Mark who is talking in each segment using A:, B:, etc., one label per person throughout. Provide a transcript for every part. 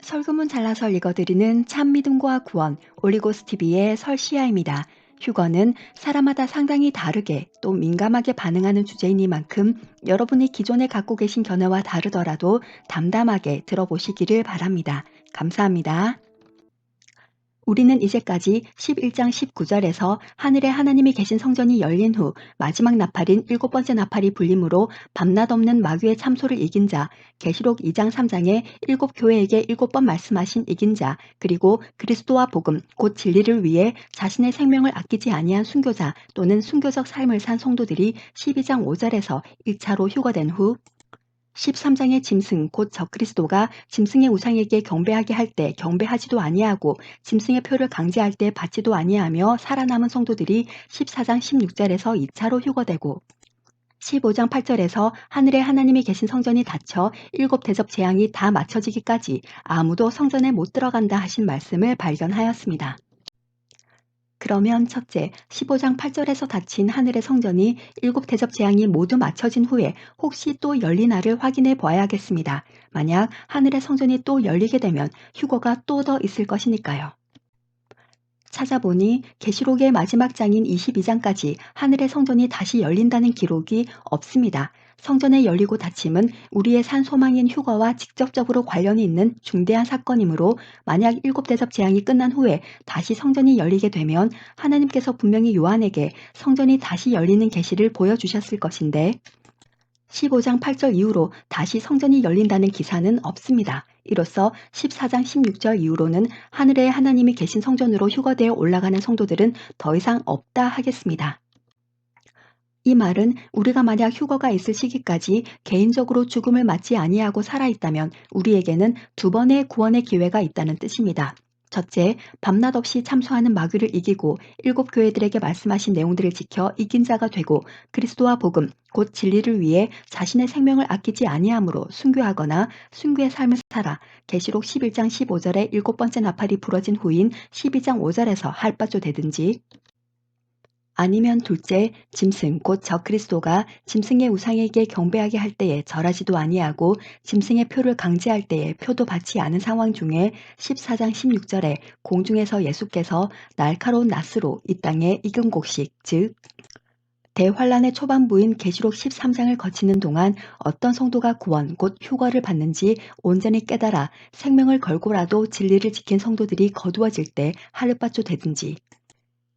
A: 설교문 잘라서 읽어드리는 참믿음과 구원 올리고스 TV의 설시아입니다. 휴거는 사람마다 상당히 다르게 또 민감하게 반응하는 주제이니만큼 여러분이 기존에 갖고 계신 견해와 다르더라도 담담하게 들어보시기를 바랍니다. 감사합니다. 우리는 이제까지 11장 19절에서 하늘에 하나님이 계신 성전이 열린 후 마지막 나팔인 일곱 번째 나팔이 불림으로 밤낮 없는 마귀의 참소를 이긴 자, 계시록 2장 3장에 일곱 교회에게 일곱 번 말씀하신 이긴 자, 그리고 그리스도와 복음, 곧 진리를 위해 자신의 생명을 아끼지 아니한 순교자 또는 순교적 삶을 산 성도들이 12장 5절에서 1차로 휴거된 후 13장의 짐승 곧 적그리스도가 짐승의 우상에게 경배하게 할 때 경배하지도 아니하고 짐승의 표를 강제할 때 받지도 아니하며 살아남은 성도들이 14장 16절에서 2차로 휴거되고 15장 8절에서 하늘에 하나님이 계신 성전이 닫혀 일곱 대접 재앙이 다 마쳐지기까지 아무도 성전에 못 들어간다 하신 말씀을 발견하였습니다. 그러면 첫째, 15장 8절에서 닫힌 하늘의 성전이 일곱 대접 재앙이 모두 마쳐진 후에 혹시 또 열리나를 확인해 보아야겠습니다. 만약 하늘의 성전이 또 열리게 되면 휴거가 또 더 있을 것이니까요. 찾아보니 계시록의 마지막 장인 22장까지 하늘의 성전이 다시 열린다는 기록이 없습니다. 성전의 열리고 닫힘은 우리의 산 소망인 휴거와 직접적으로 관련이 있는 중대한 사건이므로 만약 일곱 대접 재앙이 끝난 후에 다시 성전이 열리게 되면 하나님께서 분명히 요한에게 성전이 다시 열리는 계시를 보여주셨을 것인데 15장 8절 이후로 다시 성전이 열린다는 기사는 없습니다. 이로써 14장 16절 이후로는 하늘에 하나님이 계신 성전으로 휴거되어 올라가는 성도들은 더 이상 없다 하겠습니다. 이 말은 우리가 만약 휴거가 있을 시기까지 개인적으로 죽음을 맞지 아니하고 살아있다면 우리에게는 두 번의 구원의 기회가 있다는 뜻입니다. 첫째, 밤낮 없이 참소하는 마귀를 이기고 일곱 교회들에게 말씀하신 내용들을 지켜 이긴 자가 되고 그리스도와 복음, 곧 진리를 위해 자신의 생명을 아끼지 아니함으로 순교하거나 순교의 삶을 살아 계시록 11장 15절에 일곱 번째 나팔이 부러진 후인 12장 5절에서 할바조 되든지 아니면 둘째, 짐승 곧 적그리스도가 짐승의 우상에게 경배하게 할 때에 절하지도 아니하고 짐승의 표를 강제할 때에 표도 받지 않은 상황 중에 14장 16절에 공중에서 예수께서 날카로운 낫으로 이 땅에 익은 곡식 즉 대환란의 초반부인 계시록 13장을 거치는 동안 어떤 성도가 구원 곧 휴거를 받는지 온전히 깨달아 생명을 걸고라도 진리를 지킨 성도들이 거두어질 때 하룻바쪼 되든지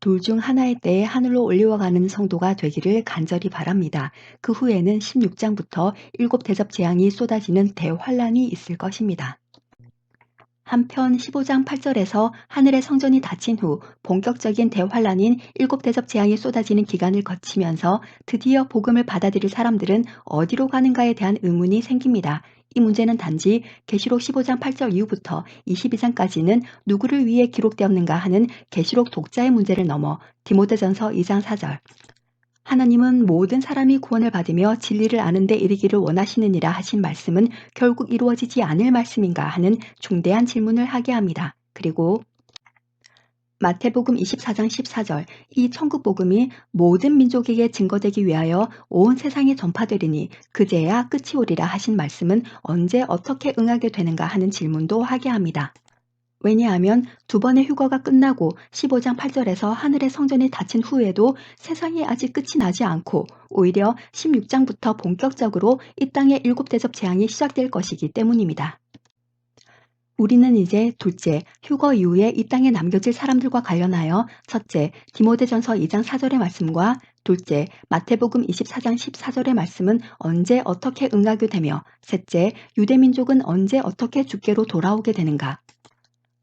A: 둘 중 하나의 때에 하늘로 올리워가는 성도가 되기를 간절히 바랍니다. 그 후에는 16장부터 일곱 대접 재앙이 쏟아지는 대환란이 있을 것입니다. 한편 15장 8절에서 하늘의 성전이 닫힌 후 본격적인 대환란인 일곱 대접 재앙이 쏟아지는 기간을 거치면서 드디어 복음을 받아들일 사람들은 어디로 가는가에 대한 의문이 생깁니다. 이 문제는 단지 계시록 15장 8절 이후부터 22장까지는 누구를 위해 기록되었는가 하는 계시록 독자의 문제를 넘어 디모데전서 2장 4절 하나님은 모든 사람이 구원을 받으며 진리를 아는 데 이르기를 원하시느니라 하신 말씀은 결국 이루어지지 않을 말씀인가 하는 중대한 질문을 하게 합니다. 그리고 마태복음 24장 14절 이 천국 복음이 모든 민족에게 증거되기 위하여 온 세상에 전파되리니 그제야 끝이 오리라 하신 말씀은 언제 어떻게 응하게 되는가 하는 질문도 하게 합니다. 왜냐하면 두 번의 휴거가 끝나고 15장 8절에서 하늘의 성전이 닫힌 후에도 세상이 아직 끝이 나지 않고 오히려 16장부터 본격적으로 이 땅의 일곱 대접 재앙이 시작될 것이기 때문입니다. 우리는 이제 둘째, 휴거 이후에 이 땅에 남겨질 사람들과 관련하여 첫째, 디모데전서 2장 4절의 말씀과 둘째, 마태복음 24장 14절의 말씀은 언제 어떻게 응하게 되며 셋째, 유대민족은 언제 어떻게 주께로 돌아오게 되는가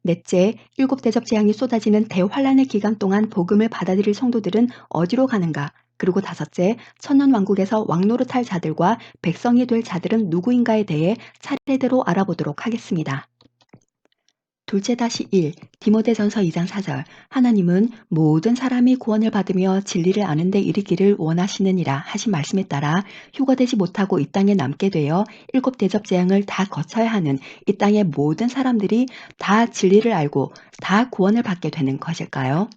A: 넷째, 일곱 대접 재앙이 쏟아지는 대환란의 기간 동안 복음을 받아들일 성도들은 어디로 가는가? 그리고 다섯째, 천년왕국에서 왕노릇할 자들과 백성이 될 자들은 누구인가에 대해 차례대로 알아보도록 하겠습니다. 둘째 다시 1. 디모데전서 2장 4절 하나님은 모든 사람이 구원을 받으며 진리를 아는 데 이르기를 원하시느니라 하신 말씀에 따라 휴거되지 못하고 이 땅에 남게 되어 일곱 대접 재앙을 다 거쳐야 하는 이 땅의 모든 사람들이 다 진리를 알고 다 구원을 받게 되는 것일까요?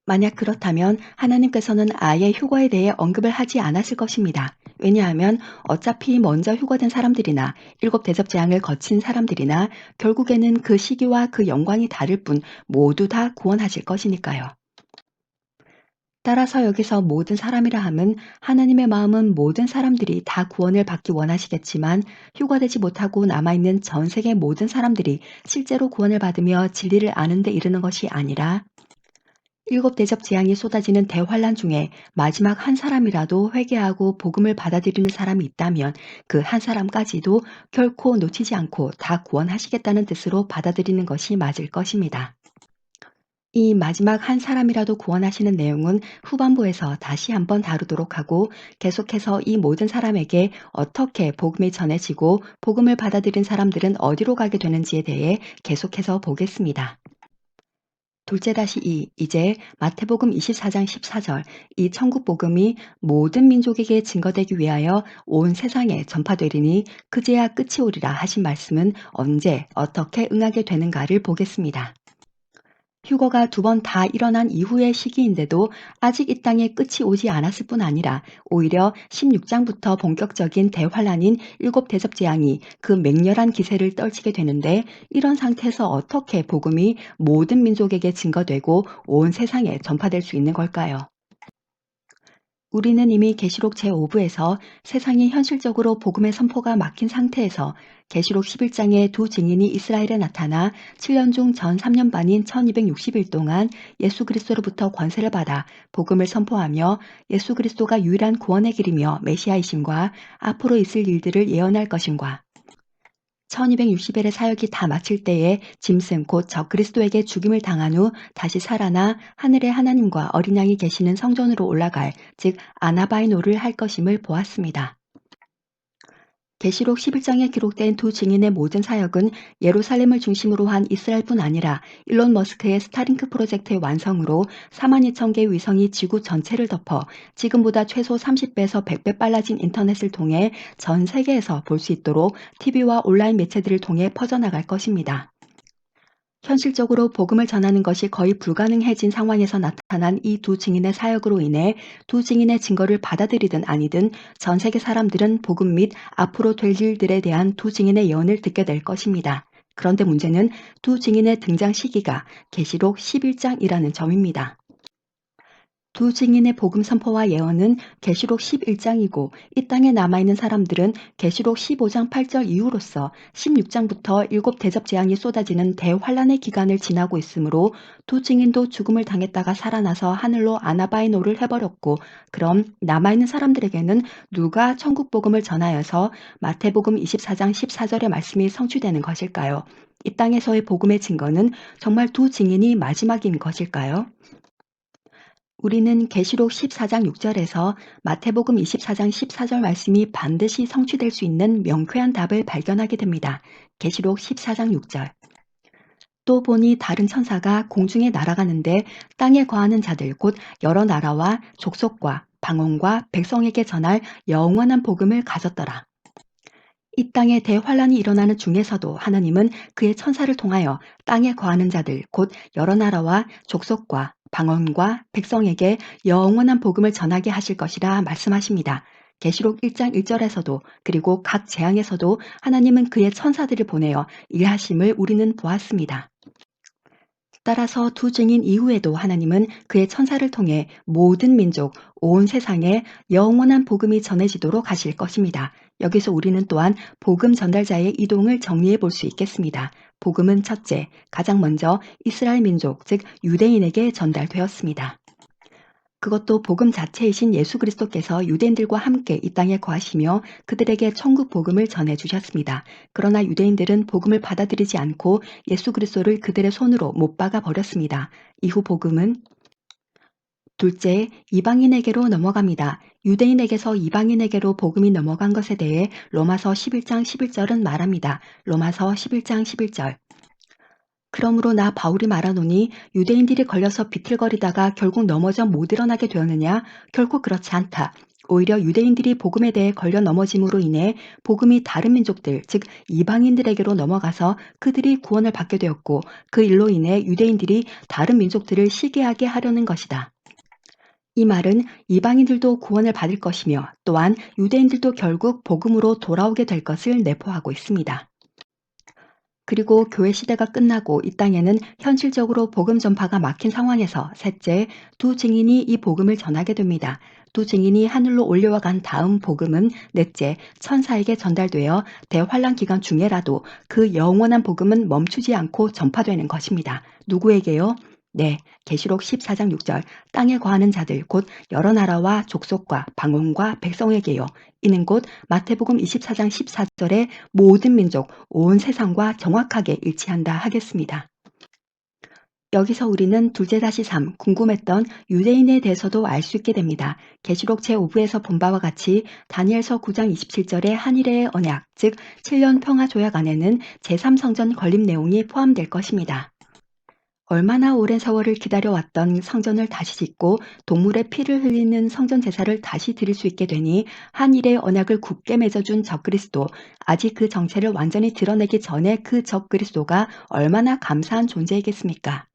A: 만약 그렇다면 하나님께서는 아예 휴거에 대해 언급을 하지 않았을 것입니다. 왜냐하면 어차피 먼저 휴거된 사람들이나 일곱 대접 재앙을 거친 사람들이나 결국에는 그 시기와 그 영광이 다를 뿐 모두 다 구원하실 것이니까요. 따라서 여기서 모든 사람이라 함은 하나님의 마음은 모든 사람들이 다 구원을 받기 원하시겠지만 휴거되지 못하고 남아있는 전 세계 모든 사람들이 실제로 구원을 받으며 진리를 아는 데 이르는 것이 아니라 일곱 대접 재앙이 쏟아지는 대환란 중에 마지막 한 사람이라도 회개하고 복음을 받아들이는 사람이 있다면 그 한 사람까지도 결코 놓치지 않고 다 구원하시겠다는 뜻으로 받아들이는 것이 맞을 것입니다. 이 마지막 한 사람이라도 구원하시는 내용은 후반부에서 다시 한번 다루도록 하고 계속해서 이 모든 사람에게 어떻게 복음이 전해지고 복음을 받아들인 사람들은 어디로 가게 되는지에 대해 계속해서 보겠습니다. 둘째 다시 이제 마태복음 24장 14절 이 천국 복음이 모든 민족에게 증거되기 위하여 온 세상에 전파되리니 그제야 끝이 오리라 하신 말씀은 언제 어떻게 응하게 되는가를 보겠습니다. 휴거가 두 번 다 일어난 이후의 시기인데도 아직 이 땅에 끝이 오지 않았을 뿐 아니라 오히려 16장부터 본격적인 대환란인 일곱 대접 재앙이 그 맹렬한 기세를 떨치게 되는데 이런 상태에서 어떻게 복음이 모든 민족에게 증거되고 온 세상에 전파될 수 있는 걸까요? 우리는 이미 계시록 제5부에서 세상이 현실적으로 복음의 선포가 막힌 상태에서 계시록 11장의 두 증인이 이스라엘에 나타나 7년 중 전 3년 반인 1260일 동안 예수 그리스도로부터 권세를 받아 복음을 선포하며 예수 그리스도가 유일한 구원의 길이며 메시아이심과 앞으로 있을 일들을 예언할 것임과 1260일의 사역이 다 마칠 때에 짐승 곧 적그리스도에게 죽임을 당한 후 다시 살아나 하늘의 하나님과 어린 양이 계시는 성전으로 올라갈 즉 아나바이노를 할 것임을 보았습니다. 계시록 11장에 기록된 두 증인의 모든 사역은 예루살렘을 중심으로 한 이스라엘뿐 아니라 일론 머스크의 스타링크 프로젝트의 완성으로 4만 2천 개의 위성이 지구 전체를 덮어 지금보다 최소 30배에서 100배 빨라진 인터넷을 통해 전 세계에서 볼 수 있도록 TV와 온라인 매체들을 통해 퍼져나갈 것입니다. 현실적으로 복음을 전하는 것이 거의 불가능해진 상황에서 나타난 이 두 증인의 사역으로 인해 두 증인의 증거를 받아들이든 아니든 전 세계 사람들은 복음 및 앞으로 될 일들에 대한 두 증인의 예언을 듣게 될 것입니다. 그런데 문제는 두 증인의 등장 시기가 계시록 11장이라는 점입니다. 두 증인의 복음 선포와 예언은 계시록 11장이고 이 땅에 남아있는 사람들은 계시록 15장 8절 이후로서 16장부터 일곱 대접 재앙이 쏟아지는 대환란의 기간을 지나고 있으므로 두 증인도 죽음을 당했다가 살아나서 하늘로 아나바이노를 해버렸고 그럼 남아있는 사람들에게는 누가 천국 복음을 전하여서 마태복음 24장 14절의 말씀이 성취되는 것일까요? 이 땅에서의 복음의 증거는 정말 두 증인이 마지막인 것일까요? 우리는 계시록 14장 6절에서 마태복음 24장 14절 말씀이 반드시 성취될 수 있는 명쾌한 답을 발견하게 됩니다. 계시록 14장 6절. 또 보니 다른 천사가 공중에 날아가는데 땅에 거하는 자들 곧 여러 나라와 족속과 방언과 백성에게 전할 영원한 복음을 가졌더라. 이 땅에 대환란이 일어나는 중에서도 하나님은 그의 천사를 통하여 땅에 거하는 자들 곧 여러 나라와 족속과 방언과 백성에게 영원한 복음을 전하게 하실 것이라 말씀하십니다. 계시록 1장 1절에서도 그리고 각 재앙에서도 하나님은 그의 천사들을 보내어 일하심을 우리는 보았습니다. 따라서 두 증인 이후에도 하나님은 그의 천사를 통해 모든 민족, 온 세상에 영원한 복음이 전해지도록 하실 것입니다. 여기서 우리는 또한 복음 전달자의 이동을 정리해 볼 수 있겠습니다. 복음은 첫째, 가장 먼저 이스라엘 민족, 즉 유대인에게 전달되었습니다. 그것도 복음 자체이신 예수 그리스도께서 유대인들과 함께 이 땅에 거하시며 그들에게 천국 복음을 전해 주셨습니다. 그러나 유대인들은 복음을 받아들이지 않고 예수 그리스도를 그들의 손으로 못 박아 버렸습니다. 이후 복음은 둘째, 이방인에게로 넘어갑니다. 유대인에게서 이방인에게로 복음이 넘어간 것에 대해 로마서 11장 11절은 말합니다. 로마서 11장 11절. 그러므로 나 바울이 말하노니 유대인들이 걸려서 비틀거리다가 결국 넘어져 못 일어나게 되었느냐? 결코 그렇지 않다. 오히려 유대인들이 복음에 대해 걸려 넘어짐으로 인해 복음이 다른 민족들, 즉 이방인들에게로 넘어가서 그들이 구원을 받게 되었고 그 일로 인해 유대인들이 다른 민족들을 시기하게 하려는 것이다. 이 말은 이방인들도 구원을 받을 것이며 또한 유대인들도 결국 복음으로 돌아오게 될 것을 내포하고 있습니다. 그리고 교회 시대가 끝나고 이 땅에는 현실적으로 복음 전파가 막힌 상황에서 셋째, 두 증인이 이 복음을 전하게 됩니다. 두 증인이 하늘로 올려와 간 다음 복음은 넷째, 천사에게 전달되어 대환란 기간 중에라도 그 영원한 복음은 멈추지 않고 전파되는 것입니다. 누구에게요? 네, 계시록 14장 6절, 땅에 거하는 자들 곧 여러 나라와 족속과 방언과 백성에게요. 이는 곧 마태복음 24장 14절에 모든 민족, 온 세상과 정확하게 일치한다 하겠습니다. 여기서 우리는 둘째 다시 3, 궁금했던 유대인에 대해서도 알 수 있게 됩니다. 계시록 제5부에서 본 바와 같이 다니엘서 9장 27절의 한일의 언약, 즉 7년 평화 조약 안에는 제3성전 건립 내용이 포함될 것입니다. 얼마나 오랜 세월을 기다려왔던 성전을 다시 짓고 동물의 피를 흘리는 성전 제사를 다시 드릴 수 있게 되니 한일의 언약을 굳게 맺어준 적그리스도, 아직 그 정체를 완전히 드러내기 전에 그 적그리스도가 얼마나 감사한 존재이겠습니까?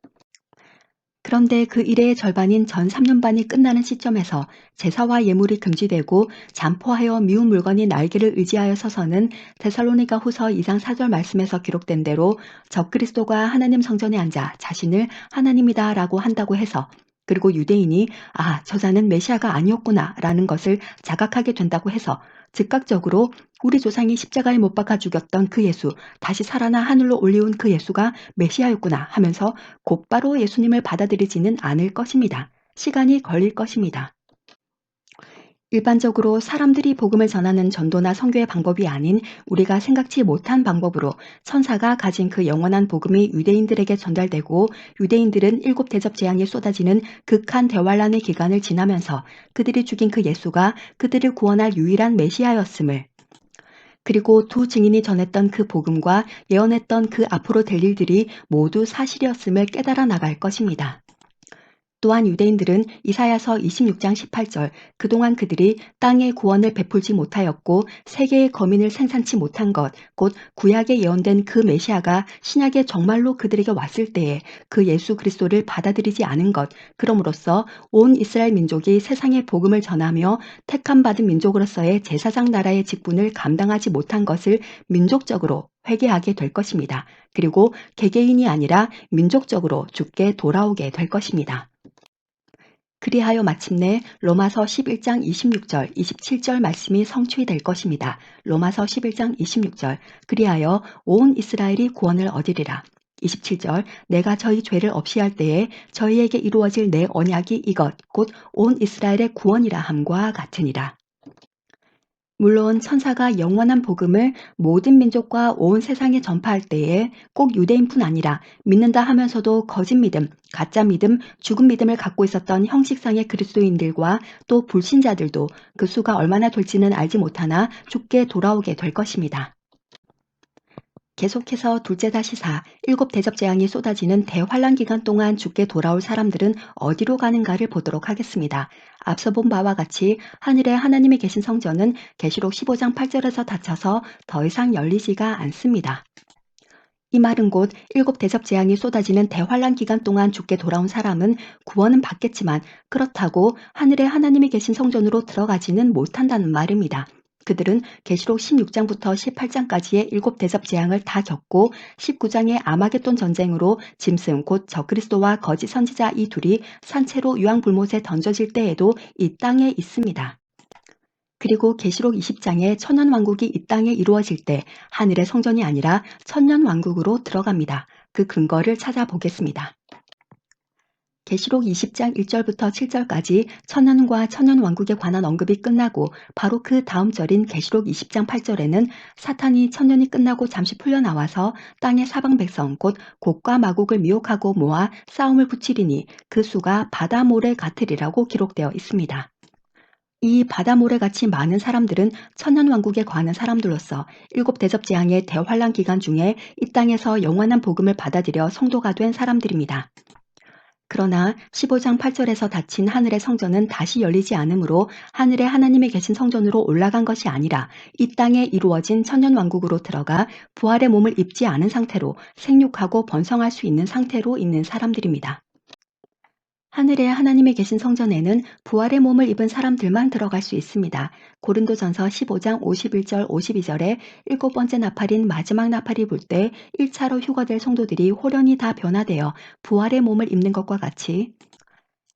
A: 그런데 그 일의 절반인 전 3년 반이 끝나는 시점에서 제사와 예물이 금지되고 잠포하여 미운 물건이 날개를 의지하여 서서는 데살로니가 후서 2장 4절 말씀에서 기록된 대로 적그리스도가 하나님 성전에 앉아 자신을 하나님이다 라고 한다고 해서 그리고 유대인이 저자는 메시아가 아니었구나 라는 것을 자각하게 된다고 해서 즉각적으로 우리 조상이 십자가에 못 박아 죽였던 그 예수, 다시 살아나 하늘로 올리운 그 예수가 메시아였구나 하면서 곧바로 예수님을 받아들이지는 않을 것입니다. 시간이 걸릴 것입니다. 일반적으로 사람들이 복음을 전하는 전도나 선교의 방법이 아닌 우리가 생각지 못한 방법으로 천사가 가진 그 영원한 복음이 유대인들에게 전달되고 유대인들은 일곱 대접 재앙이 쏟아지는 극한 대환란의 기간을 지나면서 그들이 죽인 그 예수가 그들을 구원할 유일한 메시아였음을, 그리고 두 증인이 전했던 그 복음과 예언했던 그 앞으로 될 일들이 모두 사실이었음을 깨달아 나갈 것입니다. 또한 유대인들은 이사야서 26장 18절, 그동안 그들이 땅의 구원을 베풀지 못하였고 세계의 거민을 생산치 못한 것, 곧 구약에 예언된 그 메시아가 신약에 정말로 그들에게 왔을 때에 그 예수 그리스도를 받아들이지 않은 것, 그럼으로써 온 이스라엘 민족이 세상의 복음을 전하며 택함 받은 민족으로서의 제사장 나라의 직분을 감당하지 못한 것을 민족적으로 회개하게 될 것입니다. 그리고 개개인이 아니라 민족적으로 주께 돌아오게 될 것입니다. 그리하여 마침내 로마서 11장 26절, 27절 말씀이 성취될 것입니다. 로마서 11장 26절, 그리하여 온 이스라엘이 구원을 얻으리라. 27절, 내가 저희 죄를 없이 할 때에 저희에게 이루어질 내 언약이 이것, 곧 온 이스라엘의 구원이라 함과 같으니라. 물론 천사가 영원한 복음을 모든 민족과 온 세상에 전파할 때에 꼭 유대인뿐 아니라 믿는다 하면서도 거짓 믿음, 가짜 믿음, 죽은 믿음을 갖고 있었던 형식상의 그리스도인들과 또 불신자들도 그 수가 얼마나 될지는 알지 못하나 죽게 돌아오게 될 것입니다. 계속해서 둘째 다시 4, 일곱 대접 재앙이 쏟아지는 대환란 기간 동안 죽게 돌아올 사람들은 어디로 가는가를 보도록 하겠습니다. 앞서 본 바와 같이 하늘에 하나님이 계신 성전은 계시록 15장 8절에서 닫혀서 더 이상 열리지가 않습니다. 이 말은 곧 일곱 대접 재앙이 쏟아지는 대환란 기간 동안 죽게 돌아온 사람은 구원은 받겠지만 그렇다고 하늘에 하나님이 계신 성전으로 들어가지는 못한다는 말입니다. 그들은 계시록 16장부터 18장까지의 일곱 대접 재앙을 다 겪고 19장의 아마겟돈 전쟁으로 짐승 곧 적그리스도와 거짓 선지자 이 둘이 산채로 유황불못에 던져질 때에도 이 땅에 있습니다. 그리고 계시록 20장에 천년왕국이 이 땅에 이루어질 때 하늘의 성전이 아니라 천년왕국으로 들어갑니다. 그 근거를 찾아보겠습니다. 계시록 20장 1절부터 7절까지 천년과 천년왕국에 관한 언급이 끝나고 바로 그 다음 절인 계시록 20장 8절에는 사탄이 천년이 끝나고 잠시 풀려나와서 땅의 사방 백성 곧 곡과 마곡을 미혹하고 모아 싸움을 붙이리니 그 수가 바다 모래 같으리라고 기록되어 있습니다. 이 바다 모래같이 많은 사람들은 천년왕국에 관한 사람들로서 일곱 대접 재앙의 대환란 기간 중에 이 땅에서 영원한 복음을 받아들여 성도가 된 사람들입니다. 그러나 15장 8절에서 닫힌 하늘의 성전은 다시 열리지 않으므로 하늘에 하나님이 계신 성전으로 올라간 것이 아니라 이 땅에 이루어진 천년왕국으로 들어가 부활의 몸을 입지 않은 상태로 생육하고 번성할 수 있는 상태로 있는 사람들입니다. 하늘에 하나님이 계신 성전에는 부활의 몸을 입은 사람들만 들어갈 수 있습니다. 고린도전서 15장 51절 52절에 일곱 번째 나팔인 마지막 나팔이 불 때 1차로 휴거될 성도들이 홀연히 다 변화되어 부활의 몸을 입는 것과 같이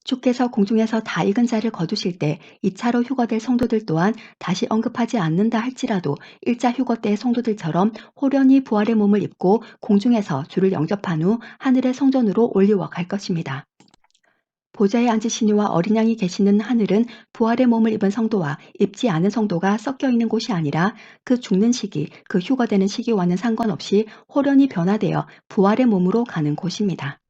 A: 주께서 공중에서 다 익은 자를 거두실 때 2차로 휴거될 성도들 또한 다시 언급하지 않는다 할지라도 1차 휴거 때의 성도들처럼 홀연히 부활의 몸을 입고 공중에서 주를 영접한 후 하늘의 성전으로 올리워 갈 것입니다. 보좌에 앉으신 이와 어린 양이 계시는 하늘은 부활의 몸을 입은 성도와 입지 않은 성도가 섞여 있는 곳이 아니라 그 죽는 시기, 그 휴거되는 시기와는 상관없이 홀연히 변화되어 부활의 몸으로 가는 곳입니다.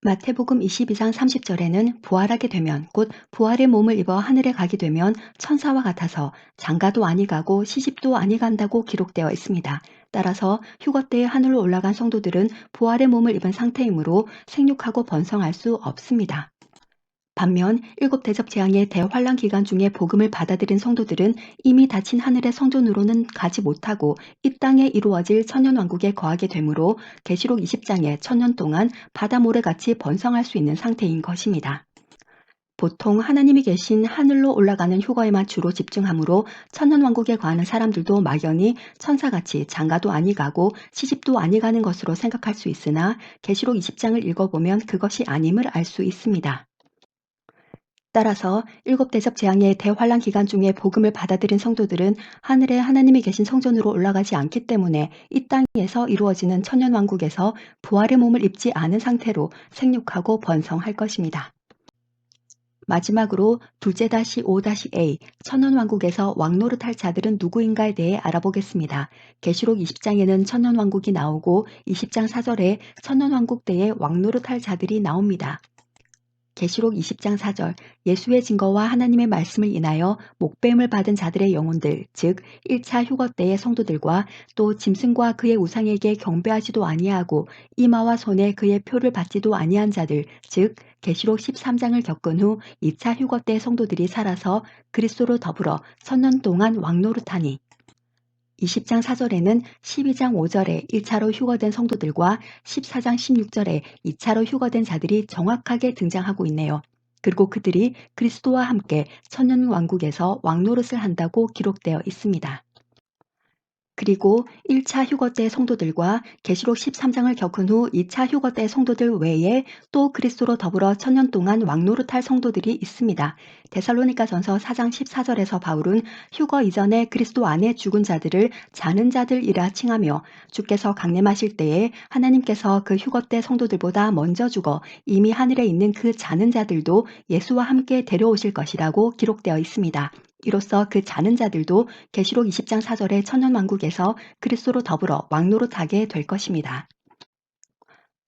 A: 마태복음 22장 30절에는 부활하게 되면 곧 부활의 몸을 입어 하늘에 가게 되면 천사와 같아서 장가도 아니 가고 시집도 아니 간다고 기록되어 있습니다. 따라서 휴거 때에 하늘로 올라간 성도들은 부활의 몸을 입은 상태이므로 생육하고 번성할 수 없습니다. 반면 일곱 대접 재앙의 대환란 기간 중에 복음을 받아들인 성도들은 이미 닫힌 하늘의 성전으로는 가지 못하고 이 땅에 이루어질 천년왕국에 거하게 되므로 계시록 20장에 천년 동안 바다 모래같이 번성할 수 있는 상태인 것입니다. 보통 하나님이 계신 하늘로 올라가는 휴거에만 주로 집중하므로 천년왕국에 거하는 사람들도 막연히 천사같이 장가도 아니 가고 시집도 아니 가는 것으로 생각할 수 있으나 계시록 20장을 읽어보면 그것이 아님을 알 수 있습니다. 따라서 일곱 대접 재앙의 대환란 기간 중에 복음을 받아들인 성도들은 하늘에 하나님이 계신 성전으로 올라가지 않기 때문에 이 땅에서 이루어지는 천년왕국에서 부활의 몸을 입지 않은 상태로 생육하고 번성할 것입니다. 마지막으로 둘째 다시 O-A 천년왕국에서 왕노릇할 자들은 누구인가에 대해 알아보겠습니다. 계시록 20장에는 천년왕국이 나오고 20장 4절에 천년왕국 때에 왕노릇할 자들이 나옵니다. 계시록 20장 4절 예수의 증거와 하나님의 말씀을 인하여 목배임을 받은 자들의 영혼들 즉 1차 휴거 때의 성도들과 또 짐승과 그의 우상에게 경배하지도 아니하고 이마와 손에 그의 표를 받지도 아니한 자들 즉 계시록 13장을 겪은 후 2차 휴거 때 성도들이 살아서 그리스도로 더불어 천년 동안 왕노릇하니 20장 4절에는 12장 5절에 1차로 휴거된 성도들과 14장 16절에 2차로 휴거된 자들이 정확하게 등장하고 있네요. 그리고 그들이 그리스도와 함께 천년왕국에서 왕노릇을 한다고 기록되어 있습니다. 그리고 1차 휴거 때 성도들과 계시록 13장을 겪은 후 2차 휴거 때 성도들 외에 또 그리스도로 더불어 천년 동안 왕노릇할 성도들이 있습니다. 데살로니가전서 4장 14절에서 바울은 휴거 이전에 그리스도 안에 죽은 자들을 자는 자들이라 칭하며 주께서 강림하실 때에 하나님께서 그 휴거 때 성도들보다 먼저 죽어 이미 하늘에 있는 그 자는 자들도 예수와 함께 데려오실 것이라고 기록되어 있습니다. 이로써 그 자는 자들도 계시록 20장 4절의 천년왕국에서 그리스도로 더불어 왕노릇하게 될 것입니다.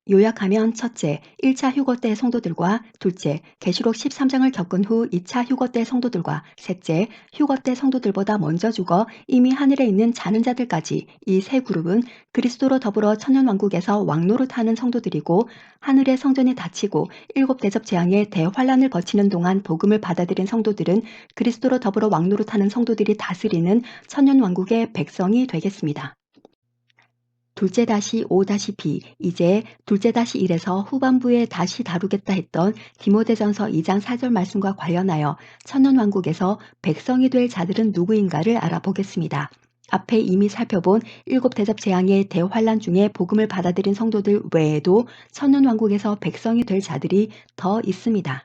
A: 요약하면 첫째, 1차 휴거 때 성도들과 둘째, 계시록 13장을 겪은 후 2차 휴거 때 성도들과 셋째, 휴거 때 성도들보다 먼저 죽어 이미 하늘에 있는 자는 자들까지 이 세 그룹은 그리스도로 더불어 천년왕국에서 왕노릇하는 성도들이고 하늘의 성전이 닫히고 일곱 대접 재앙의 대환란을 거치는 동안 복음을 받아들인 성도들은 그리스도로 더불어 왕노릇하는 성도들이 다스리는 천년왕국의 백성이 되겠습니다. 둘째 다시 O-B 이제 둘째 다시 1에서 후반부에 다시 다루겠다 했던 디모데전서 2장 4절 말씀과 관련하여 천년왕국에서 백성이 될 자들은 누구인가를 알아보겠습니다. 앞에 이미 살펴본 일곱 대접 재앙의 대환란 중에 복음을 받아들인 성도들 외에도 천년왕국에서 백성이 될 자들이 더 있습니다.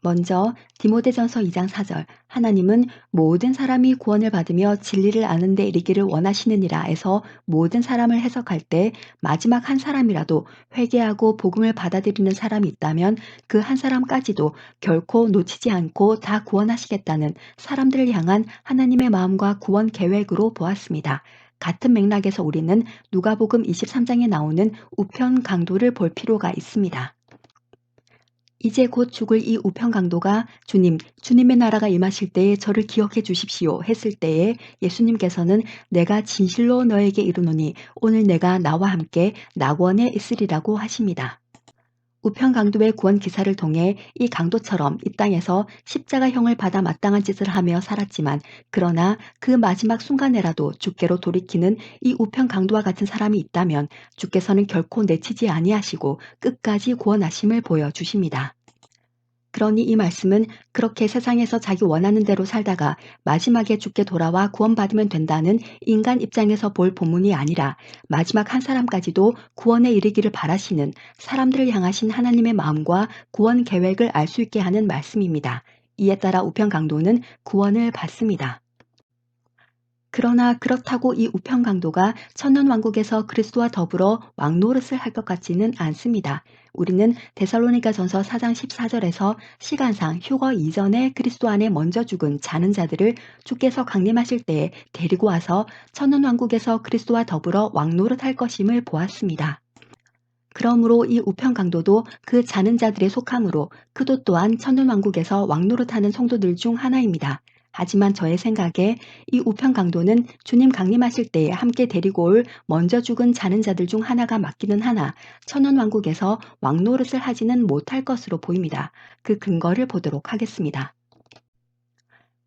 A: 먼저 디모데전서 2장 4절 하나님은 모든 사람이 구원을 받으며 진리를 아는 데 이르기를 원하시느니라에서 모든 사람을 해석할 때 마지막 한 사람이라도 회개하고 복음을 받아들이는 사람이 있다면 그 한 사람까지도 결코 놓치지 않고 다 구원하시겠다는 사람들을 향한 하나님의 마음과 구원 계획으로 보았습니다. 같은 맥락에서 우리는 누가복음 23장에 나오는 우편 강도를 볼 필요가 있습니다. 이제 곧 죽을 이 우편 강도가 주님, 주님의 나라가 임하실 때에 저를 기억해 주십시오 했을 때에 예수님께서는 내가 진실로 너에게 이르노니 오늘 내가 나와 함께 낙원에 있으리라고 하십니다. 우편 강도의 구원 기사를 통해 이 강도처럼 이 땅에서 십자가형을 받아 마땅한 짓을 하며 살았지만, 그러나 그 마지막 순간에라도 주께로 돌이키는 이 우편 강도와 같은 사람이 있다면 주께서는 결코 내치지 아니하시고 끝까지 구원하심을 보여주십니다. 그러니 이 말씀은 그렇게 세상에서 자기 원하는 대로 살다가 마지막에 주께 돌아와 구원받으면 된다는 인간 입장에서 볼 본문이 아니라, 마지막 한 사람까지도 구원에 이르기를 바라시는 사람들을 향하신 하나님의 마음과 구원 계획을 알 수 있게 하는 말씀입니다. 이에 따라 우편 강도는 구원을 받습니다. 그러나 그렇다고 이 우편 강도가 천년왕국에서 그리스도와 더불어 왕노릇을 할 것 같지는 않습니다. 우리는 데살로니가전서 4장 14절에서 시간상 휴거 이전에 그리스도 안에 먼저 죽은 자는 자들을 주께서 강림하실 때에 데리고 와서 천년왕국에서 그리스도와 더불어 왕노릇 할 것임을 보았습니다. 그러므로 이 우편 강도도 그 자는 자들의 속함으로 그도 또한 천년왕국에서 왕노릇하는 성도들 중 하나입니다. 하지만 저의 생각에 이 우편 강도는 주님 강림하실 때에 함께 데리고 올 먼저 죽은 자는 자들 중 하나가 맞기는 하나, 천년왕국에서 왕노릇을 하지는 못할 것으로 보입니다. 그 근거를 보도록 하겠습니다.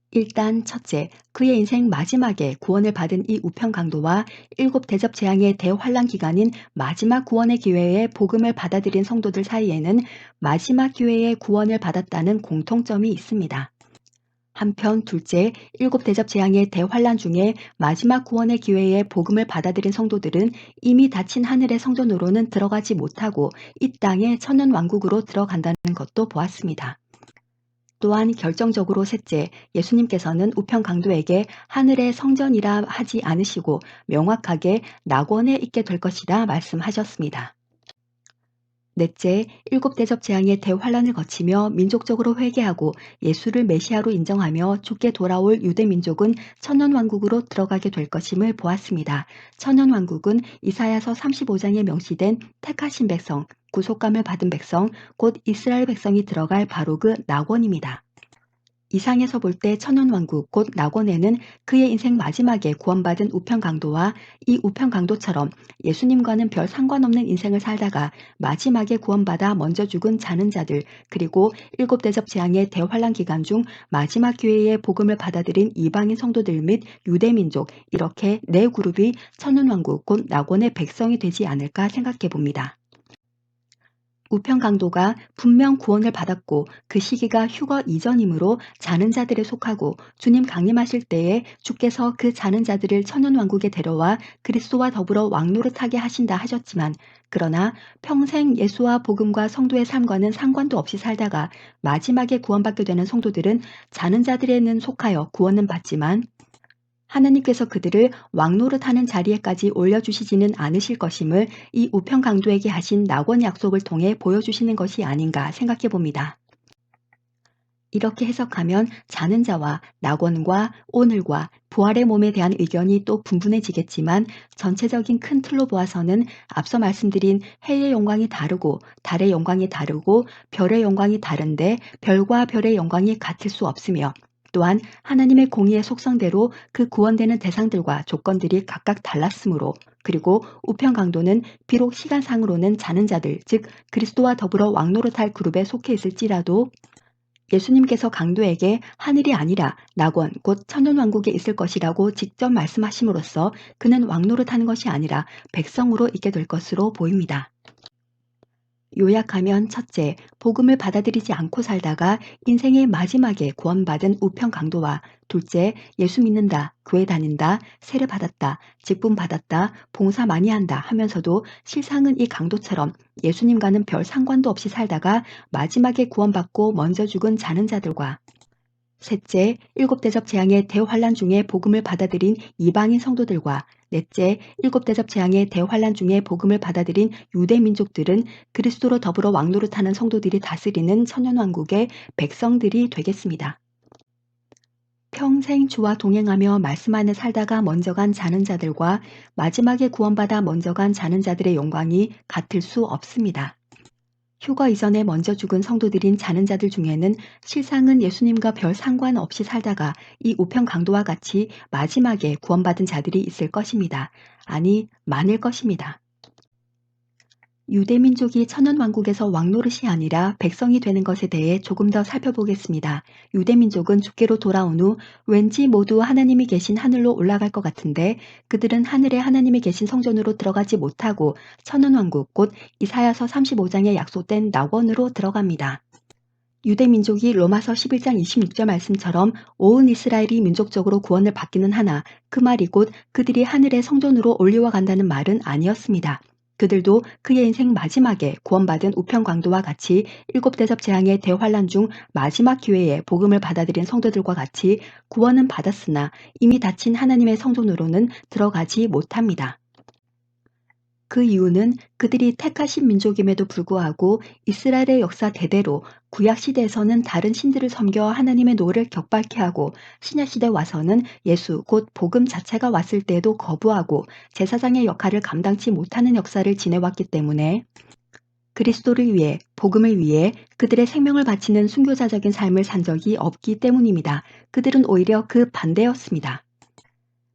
A: 일단 첫째, 그의 인생 마지막에 구원을 받은 이 우편 강도와 일곱 대접 재앙의 대환란 기간인 마지막 구원의 기회에 복음을 받아들인 성도들 사이에는 마지막 기회에 구원을 받았다는 공통점이 있습니다. 한편 둘째, 일곱 대접 재앙의 대환란 중에 마지막 구원의 기회에 복음을 받아들인 성도들은 이미 닫힌 하늘의 성전으로는 들어가지 못하고 이 땅의 천년왕국으로 들어간다는 것도 보았습니다. 또한 결정적으로 셋째, 예수님께서는 우편 강도에게 하늘의 성전이라 하지 않으시고 명확하게 낙원에 있게 될 것이라 말씀하셨습니다. 넷째, 일곱 대접 재앙의 대환란을 거치며 민족적으로 회개하고 예수를 메시아로 인정하며 주께 돌아올 유대 민족은 천년왕국으로 들어가게 될 것임을 보았습니다. 천년왕국은 이사야서 35장에 명시된 택하신 백성, 구속감을 받은 백성, 곧 이스라엘 백성이 들어갈 바로 그 낙원입니다. 이상에서 볼 때 천년왕국 곧 낙원에는 그의 인생 마지막에 구원받은 우편 강도와 이 우편 강도처럼 예수님과는 별 상관없는 인생을 살다가 마지막에 구원받아 먼저 죽은 자는 자들, 그리고 일곱 대접 재앙의 대환란 기간 중 마지막 기회에 복음을 받아들인 이방인 성도들 및 유대민족, 이렇게 네 그룹이 천년왕국 곧 낙원의 백성이 되지 않을까 생각해 봅니다. 우편 강도가 분명 구원을 받았고 그 시기가 휴거 이전이므로 자는 자들에 속하고, 주님 강림하실 때에 주께서 그 자는 자들을 천년왕국에 데려와 그리스도와 더불어 왕노릇하게 하신다 하셨지만, 그러나 평생 예수와 복음과 성도의 삶과는 상관도 없이 살다가 마지막에 구원받게 되는 성도들은 자는 자들에는 속하여 구원은 받지만 하나님께서 그들을 왕노릇하는 자리에까지 올려주시지는 않으실 것임을 이 우편 강도에게 하신 낙원 약속을 통해 보여주시는 것이 아닌가 생각해 봅니다. 이렇게 해석하면 자는 자와 낙원과 오늘과 부활의 몸에 대한 의견이 또 분분해지겠지만, 전체적인 큰 틀로 보아서는 앞서 말씀드린 해의 영광이 다르고 달의 영광이 다르고 별의 영광이 다른데 별과 별의 영광이 같을 수 없으며, 또한 하나님의 공의의 속성대로 그 구원되는 대상들과 조건들이 각각 달랐으므로, 그리고 우편 강도는 비록 시간상으로는 자는 자들, 즉 그리스도와 더불어 왕노릇할 그룹에 속해 있을지라도 예수님께서 강도에게 하늘이 아니라 낙원 곧 천년왕국에 있을 것이라고 직접 말씀하심으로써 그는 왕노릇하는 것이 아니라 백성으로 있게 될 것으로 보입니다. 요약하면 첫째, 복음을 받아들이지 않고 살다가 인생의 마지막에 구원받은 우편 강도와, 둘째, 예수 믿는다, 교회 다닌다, 세례 받았다, 직분 받았다, 봉사 많이 한다 하면서도 실상은 이 강도처럼 예수님과는 별 상관도 없이 살다가 마지막에 구원받고 먼저 죽은 자는 자들과, 셋째, 일곱 대접 재앙의 대환란 중에 복음을 받아들인 이방인 성도들과, 넷째, 일곱 대접 재앙의 대환란 중에 복음을 받아들인 유대 민족들은 그리스도로 더불어 왕노릇하는 성도들이 다스리는 천년왕국의 백성들이 되겠습니다. 평생 주와 동행하며 말씀 안에 살다가 먼저 간 자는 자들과 마지막에 구원받아 먼저 간 자는 자들의 영광이 같을 수 없습니다. 휴거 이전에 먼저 죽은 성도들인 자는 자들 중에는 실상은 예수님과 별 상관없이 살다가 이 우편 강도와 같이 마지막에 구원받은 자들이 있을 것입니다. 아니, 많을 것입니다. 유대민족이 천연왕국에서 왕노릇이 아니라 백성이 되는 것에 대해 조금 더 살펴보겠습니다. 유대민족은 주께로 돌아온 후 왠지 모두 하나님이 계신 하늘로 올라갈 것 같은데 그들은 하늘에 하나님이 계신 성전으로 들어가지 못하고 천연왕국 곧 이사야서 35장에 약속된 낙원으로 들어갑니다. 유대민족이 로마서 11장 26절 말씀처럼 온 이스라엘이 민족적으로 구원을 받기는 하나 그 말이 곧 그들이 하늘의 성전으로 올리워 간다는 말은 아니었습니다. 그들도 그의 인생 마지막에 구원받은 우편광도와 같이 일곱 대접 재앙의 대환란 중 마지막 기회에 복음을 받아들인 성도들과 같이 구원은 받았으나 이미 닫힌 하나님의 성전으로는 들어가지 못합니다. 그 이유는 그들이 택하신 민족임에도 불구하고 이스라엘의 역사 대대로 구약시대에서는 다른 신들을 섬겨 하나님의 노를 격발케 하고 신약시대 와서는 예수 곧 복음 자체가 왔을 때에도 거부하고 제사장의 역할을 감당치 못하는 역사를 지내왔기 때문에 그리스도를 위해 복음을 위해 그들의 생명을 바치는 순교자적인 삶을 산 적이 없기 때문입니다. 그들은 오히려 그 반대였습니다.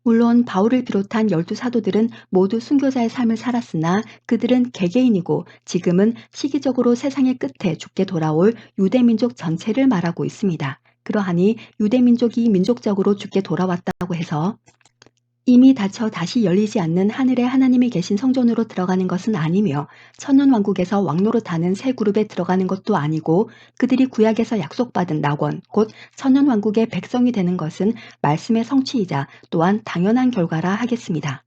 A: 물론 바울을 비롯한 12사도들은 모두 순교자의 삶을 살았으나 그들은 개개인이고 지금은 시기적으로 세상의 끝에 죽게 돌아올 유대민족 전체를 말하고 있습니다. 그러하니 유대민족이 민족적으로 죽게 돌아왔다고 해서 이미 닫혀 다시 열리지 않는 하늘에 하나님이 계신 성전으로 들어가는 것은 아니며 천년왕국에서 왕노릇하는 새 그룹에 들어가는 것도 아니고 그들이 구약에서 약속받은 낙원 곧 천년왕국의 백성이 되는 것은 말씀의 성취이자 또한 당연한 결과라 하겠습니다.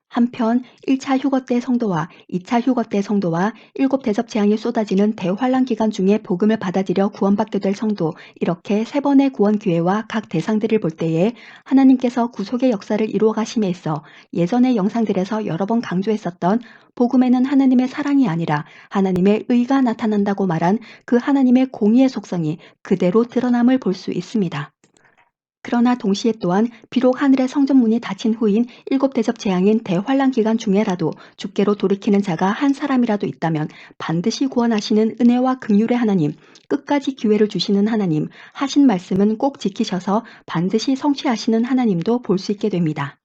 A: 한편 1차 휴거 때 성도와 2차 휴거 때 성도와 일곱 대접 재앙이 쏟아지는 대환란 기간 중에 복음을 받아들여 구원받게 될 성도 이렇게 세 번의 구원 기회와 각 대상들을 볼 때에 하나님께서 구속의 역사를 이루어 가심에 있어 예전의 영상들에서 여러 번 강조했었던 복음에는 하나님의 사랑이 아니라 하나님의 의가 나타난다고 말한 그 하나님의 공의의 속성이 그대로 드러남을 볼 수 있습니다. 그러나 동시에 또한 비록 하늘의 성전문이 닫힌 후인 일곱 대접 재앙인 대환란 기간 중에라도 주께로 돌이키는 자가 한 사람이라도 있다면 반드시 구원하시는 은혜와 긍휼의 하나님, 끝까지 기회를 주시는 하나님, 하신 말씀은 꼭 지키셔서 반드시 성취하시는 하나님도 볼 수 있게 됩니다.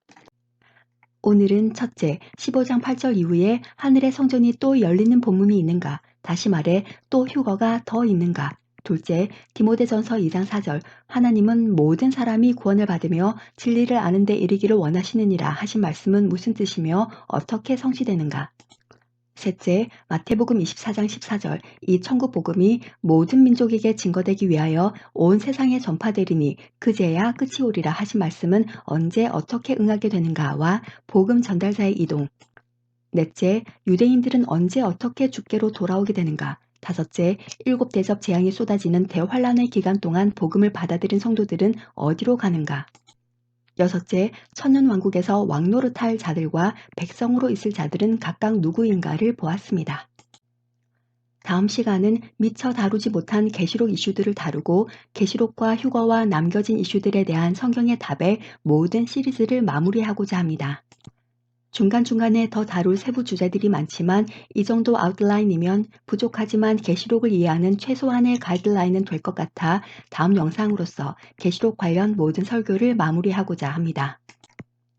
A: 오늘은 첫째, 15장 8절 이후에 하늘의 성전이 또 열리는 본문이 있는가? 다시 말해 또 휴거가 더 있는가? 둘째, 디모데전서 2장 4절 하나님은 모든 사람이 구원을 받으며 진리를 아는 데 이르기를 원하시느니라 하신 말씀은 무슨 뜻이며 어떻게 성취되는가? 셋째, 마태복음 24장 14절 이 천국 복음이 모든 민족에게 증거되기 위하여 온 세상에 전파되리니 그제야 끝이 오리라 하신 말씀은 언제 어떻게 응하게 되는가와 복음 전달자의 이동. 넷째, 유대인들은 언제 어떻게 주께로 돌아오게 되는가? 다섯째, 일곱 대접 재앙이 쏟아지는 대환란의 기간 동안 복음을 받아들인 성도들은 어디로 가는가? 여섯째, 천년왕국에서 왕노릇할 자들과 백성으로 있을 자들은 각각 누구인가를 보았습니다. 다음 시간은 미처 다루지 못한 계시록 이슈들을 다루고 계시록과 휴거와 남겨진 이슈들에 대한 성경의 답에 모든 시리즈를 마무리하고자 합니다. 중간중간에 더 다룰 세부 주제들이 많지만 이 정도 아웃라인이면 부족하지만 계시록을 이해하는 최소한의 가이드라인은 될 것 같아 다음 영상으로서 계시록 관련 모든 설교를 마무리하고자 합니다.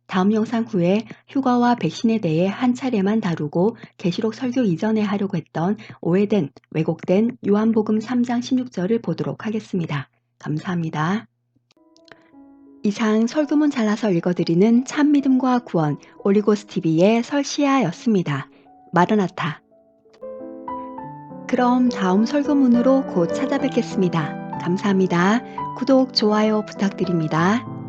A: 다음 영상 후에 휴가와 백신에 대해 한 차례만 다루고 계시록 설교 이전에 하려고 했던 오해된, 왜곡된 요한복음 3장 16절을 보도록 하겠습니다. 감사합니다. 이상 설교문 잘라서 읽어드리는 참믿음과 구원 올리고스TV의 설시아였습니다. 마르나타. 그럼 다음 설교문으로 곧 찾아뵙겠습니다. 감사합니다. 구독, 좋아요 부탁드립니다.